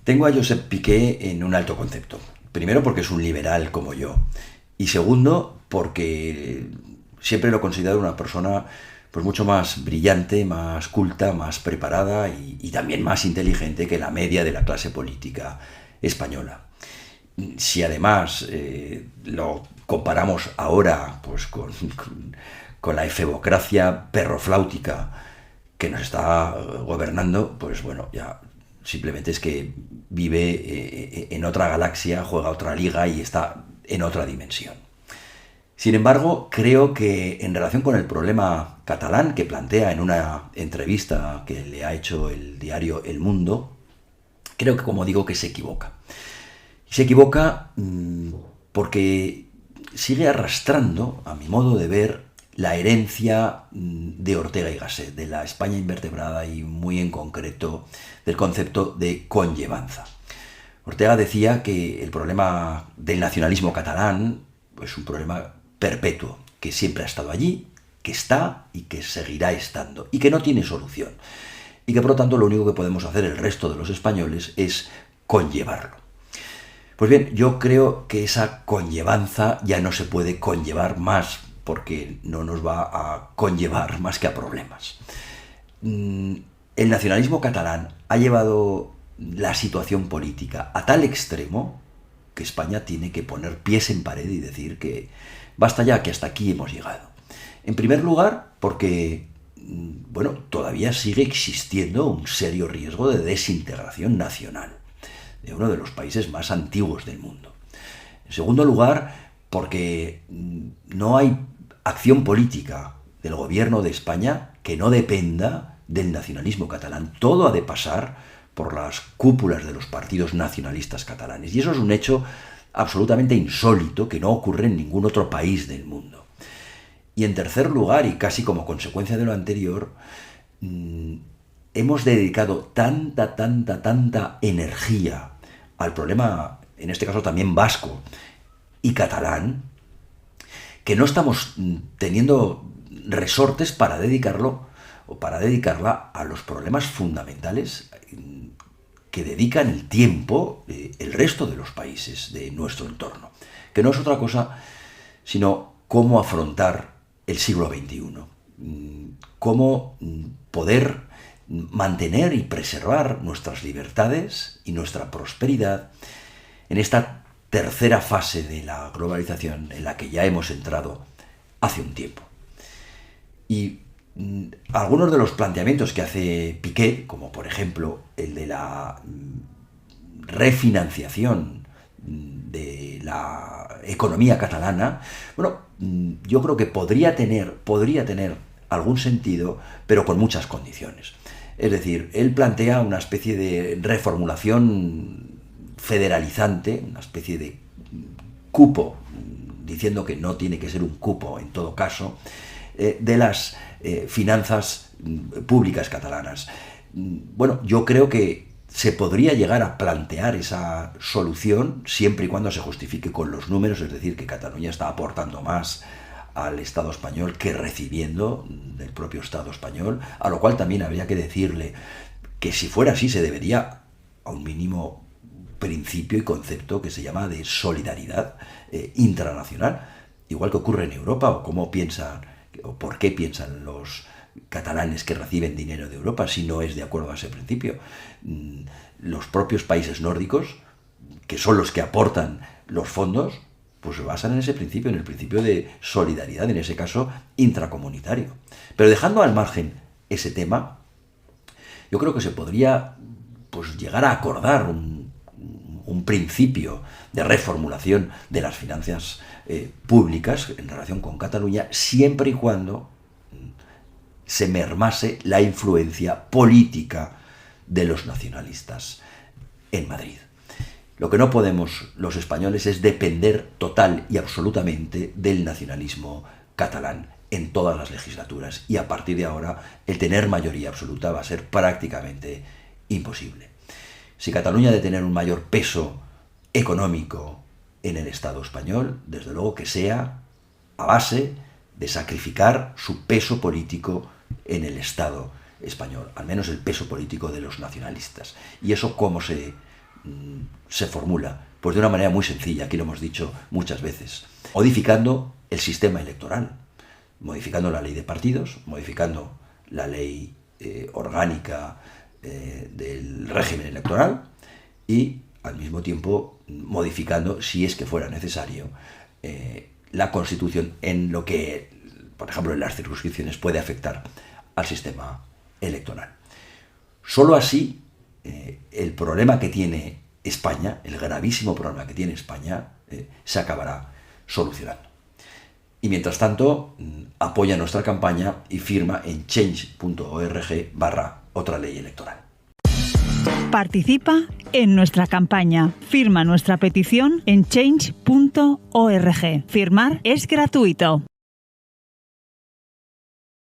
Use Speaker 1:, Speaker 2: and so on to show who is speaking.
Speaker 1: Tengo a Josep Piqué en un alto concepto. Primero porque es un liberal como yo. Y segundo porque siempre lo considero una persona pues mucho más brillante, más culta, más preparada y también más inteligente que la media de la clase política española. Si además lo comparamos ahora pues con la efebocracia perrofláutica que nos está gobernando, pues bueno, ya simplemente es que vive en otra galaxia, juega otra liga y está en otra dimensión. Sin embargo, creo que en relación con el problema catalán que plantea en una entrevista que le ha hecho el diario El Mundo, creo que, como digo, que se equivoca. Se equivoca porque sigue arrastrando, a mi modo de ver, la herencia de Ortega y Gasset, de la España invertebrada y muy en concreto del concepto de conllevanza. Ortega decía que el problema del nacionalismo catalán es un problema perpetuo, que siempre ha estado allí, que está y que seguirá estando, y que no tiene solución. Y que por lo tanto lo único que podemos hacer el resto de los españoles es conllevarlo. Pues bien, yo creo que esa conllevanza ya no se puede conllevar más, porque no nos va a conllevar más que a problemas. El nacionalismo catalán ha llevado la situación política a tal extremo que España tiene que poner pies en pared y decir que basta ya, que hasta aquí hemos llegado. En primer lugar, porque bueno, todavía sigue existiendo un serio riesgo de desintegración nacional de uno de los países más antiguos del mundo. En segundo lugar, porque no hay acción política del gobierno de España que no dependa del nacionalismo catalán. Todo ha de pasar por las cúpulas de los partidos nacionalistas catalanes. Y eso es un hecho absolutamente insólito que no ocurre en ningún otro país del mundo. Y en tercer lugar, y casi como consecuencia de lo anterior, hemos dedicado tanta energía al problema, en este caso también vasco y catalán, que no estamos teniendo resortes para dedicarlo o para dedicarla a los problemas fundamentales que dedican el tiempo el resto de los países de nuestro entorno, que no es otra cosa sino cómo afrontar el siglo XXI, cómo poder mantener y preservar nuestras libertades y nuestra prosperidad en esta tercera fase de la globalización en la que ya hemos entrado hace un tiempo. Y algunos de los planteamientos que hace Piqué, como por ejemplo el de la refinanciación de la economía catalana, bueno, yo creo que podría tener algún sentido, pero con muchas condiciones. Es decir, él plantea una especie de reformulación federalizante, una especie de cupo, diciendo que no tiene que ser un cupo en todo caso, de las finanzas públicas catalanas. Bueno, yo creo que se podría llegar a plantear esa solución siempre y cuando se justifique con los números, es decir, que Cataluña está aportando más al Estado español que recibiendo del propio Estado español, a lo cual también habría que decirle que si fuera así se debería a un mínimo principio y concepto que se llama de solidaridad intranacional, igual que ocurre en Europa, o cómo piensan o por qué piensan los catalanes que reciben dinero de Europa si no es de acuerdo a ese principio. Los propios países nórdicos, que son los que aportan los fondos, pues se basan en ese principio, en el principio de solidaridad, en ese caso intracomunitario. Pero dejando al margen ese tema, yo creo que se podría pues llegar a acordar un principio de reformulación de las finanzas públicas en relación con Cataluña, siempre y cuando se mermase la influencia política de los nacionalistas en Madrid. Lo que no podemos los españoles es depender total y absolutamente del nacionalismo catalán en todas las legislaturas, y a partir de ahora el tener mayoría absoluta va a ser prácticamente imposible. Si Cataluña ha de tener un mayor peso económico en el Estado español, desde luego que sea a base de sacrificar su peso político en el Estado español, al menos el peso político de los nacionalistas. ¿Y eso cómo se se formula? Pues de una manera muy sencilla, aquí lo hemos dicho muchas veces, modificando el sistema electoral, modificando la ley de partidos, modificando la ley orgánica del régimen electoral y al mismo tiempo modificando, si es que fuera necesario, la Constitución en lo que, por ejemplo, en las circunscripciones puede afectar al sistema electoral. Solo así el problema que tiene España, el gravísimo problema que tiene España, se acabará solucionando. Y mientras tanto, apoya nuestra campaña y firma en change.org/otra ley electoral.
Speaker 2: Participa en nuestra campaña. Firma nuestra petición en change.org. Firmar es gratuito.